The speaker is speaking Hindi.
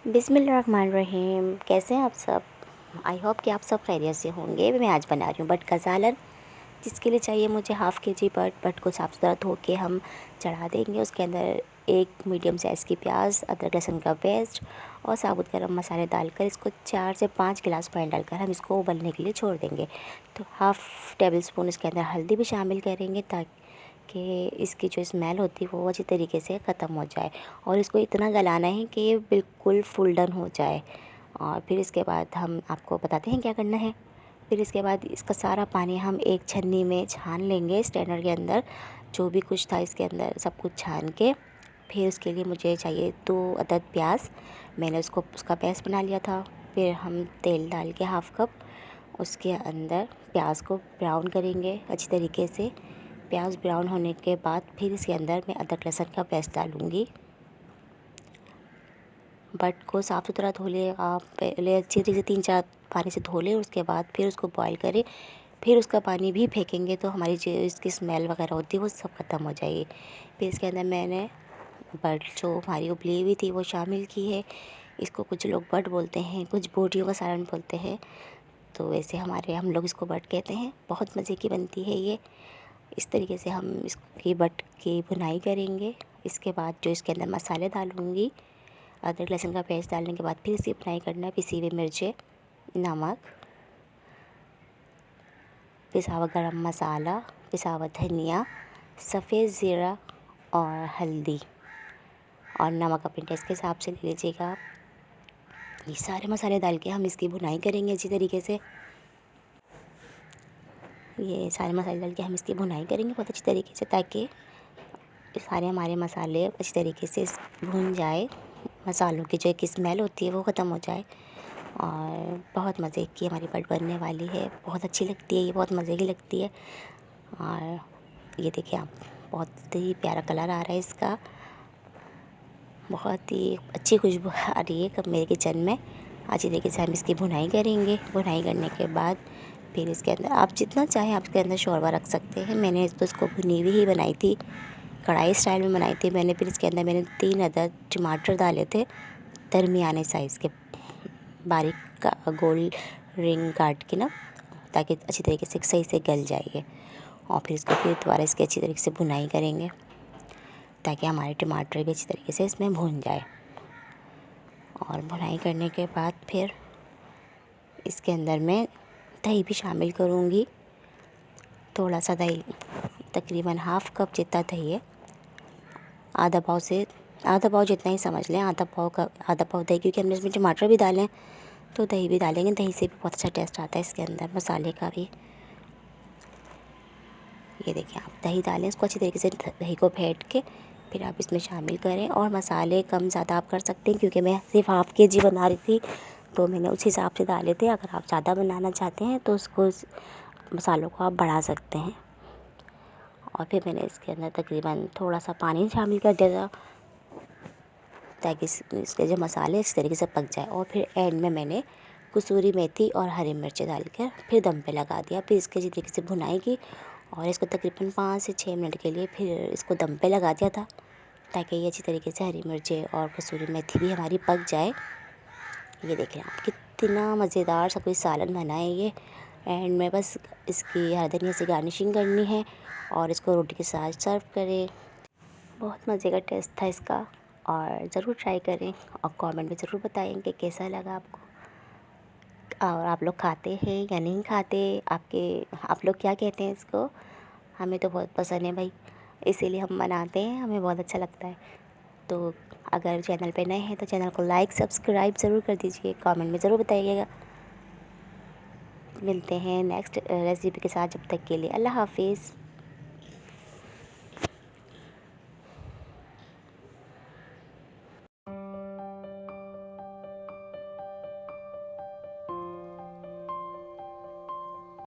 बिस्मिल्लाहिर्रहमानिर्रहीम। कैसे हैं आप सब? आई होप कि आप सब खैरियत से होंगे। मैं आज बना रही हूँ बट का सालन, जिसके लिए चाहिए मुझे हाफ़ के जी बट को साफ़ सुथरा धो के हम चढ़ा देंगे। उसके अंदर एक मीडियम साइज़ की प्याज, अदरक लहसुन का पेस्ट और साबुत गरम मसाले डालकर इसको 4 से 5 गिलास पानी डालकर हम इसको उबलने के लिए छोड़ देंगे। तो हाफ़ टेबल स्पून इसके अंदर हल्दी भी शामिल करेंगे ताकि इसकी जो स्मेल होती है वो अच्छी तरीके से ख़त्म हो जाए। और इसको इतना गलाना है कि ये बिल्कुल फुल डन हो जाए। और फिर इसके बाद हम आपको बताते हैं क्या करना है। फिर इसके बाद इसका सारा पानी हम एक छन्नी में छान लेंगे। स्ट्रेनर के अंदर जो भी कुछ था इसके अंदर सब कुछ छान के फिर उसके लिए मुझे चाहिए 2 अदद प्याज। मैंने उसका पेस्ट बना लिया था। फिर हम तेल डाल के हाफ़ कप उसके अंदर प्याज को ब्राउन करेंगे अच्छी तरीके से। प्याज ब्राउन होने के बाद फिर इसके अंदर मैं अदरक लहसुन का पेस्ट डालूँगी। बट को साफ़ सुथरा धो लें आप पहले अच्छी तरीके से 3-4 पानी से धो लें। उसके बाद फिर उसको बॉईल करें। फिर उसका पानी भी फेंकेंगे तो हमारी जो इसकी स्मेल वगैरह होती है वो सब ख़त्म हो जाएगी। फिर इसके अंदर मैंने बट जो हमारी उबली हुई थी वो शामिल की है। इसको कुछ लोग बट बोलते हैं, कुछ बोटियों का सालन बोलते हैं। तो वैसे हम लोग इसको बट कहते हैं। बहुत मज़े की बनती है ये। इस तरीके से हम इसकी बट की भुनाई करेंगे। इसके बाद जो इसके अंदर मसाले डालूँगी, अदरक लहसुन का पेस्ट डालने के बाद फिर इसकी भुनाई करना है। पिसी हुई मिर्चें, नमक, पिसा हुआ गरम मसाला, पिसा हुआ धनिया, सफ़ेद ज़ीरा और हल्दी और नमक अपने टेस्ट के हिसाब से ले लीजिएगा आप। ये सारे मसाले डाल के हम इसकी भुनाई करेंगे अच्छी तरीके से। ये सारे मसाले डाल के हम इसकी भुनाई करेंगे बहुत अच्छी तरीके से ताकि सारे हमारे मसाले अच्छी तरीके से भुन जाए। मसालों की जो एक स्मेल होती है वो ख़त्म हो जाए। और बहुत मज़े की हमारी बट बनने वाली है। बहुत अच्छी लगती है ये, बहुत मज़े की लगती है। और ये देखिए आप, बहुत ही प्यारा कलर आ रहा है इसका। बहुत ही अच्छी खुशबू आ रही है कब मेरे किचन में। अच्छी तरीके से हम इसकी भुनाई करेंगे। भुनाई करने के बाद फिर इसके अंदर आप जितना चाहें आप इसके अंदर शोरबा रख सकते हैं। मैंने तो इसको भुनी हुई ही बनाई थी, कढ़ाई स्टाइल में बनाई थी मैंने। फिर इसके अंदर मैंने 3 अदद टमाटर डाले थे दरमियाने साइज़ के, बारीक का गोल रिंग काट के ना, ताकि अच्छी तरीके से सही से गल जाए। और फिर इसको फिर दोबारा इसकी अच्छी तरीके से भुनाई करेंगे ताकि हमारे टमाटर भी अच्छी तरीके से इसमें भुन जाए। और भुनाई करने के बाद फिर इसके अंदर मैं दही भी शामिल करूँगी। थोड़ा सा दही, तकरीबन हाफ़ कप जितना दही है, आधा पाव जितना ही समझ लें। आधा पाव दही, क्योंकि हमने इसमें टमाटर भी डाले हैं तो दही भी डालेंगे। दही से भी बहुत अच्छा टेस्ट आता है इसके अंदर, मसाले का भी। ये देखिए आप दही डालें, इसको अच्छी तरीके से दही को फेंट के फिर आप इसमें शामिल करें। और मसाले कम ज़्यादा आप कर सकते हैं, क्योंकि मैं सिर्फ हाफ़ के जी बना रही थी तो मैंने उस हिसाब से डाले थे। अगर आप ज़्यादा बनाना चाहते हैं तो उसको मसालों को आप बढ़ा सकते हैं। और फिर मैंने इसके अंदर तकरीबन थोड़ा सा पानी शामिल कर दिया था ताकि इसके जो मसाले इस तरीके से पक जाए। और फिर एंड में मैंने कसूरी मेथी और हरी मिर्ची डालकर फिर दम पे लगा दिया। फिर इसके तरीके से भुनाई की और इसको तकरीबन 5 से 6 मिनट के लिए फिर इसको दम पे लगा दिया था ताकि ये अच्छी तरीके से हरी मिर्ची और कसूरी मेथी भी हमारी पक जाए। ये देख रहे हैं आप, कितना मज़ेदार सा कोई सालन बना है ये। एंड में बस इसकी हरी धनिया से गार्निशिंग करनी है और इसको रोटी के साथ सर्व करें। बहुत मज़े का टेस्ट था इसका और ज़रूर ट्राई करें और कमेंट में ज़रूर बताएं कि कैसा लगा आपको। और आप लोग खाते हैं या नहीं खाते, आप लोग क्या कहते हैं इसको? हमें तो बहुत पसंद है भाई, इसीलिए हम बनाते हैं, हमें बहुत अच्छा लगता है। तो अगर चैनल पे नए हैं तो चैनल को लाइक सब्सक्राइब ज़रूर कर दीजिए, कमेंट में ज़रूर बताइएगा। मिलते हैं नेक्स्ट रेसिपी के साथ, जब तक के लिए अल्लाह हाफिज़।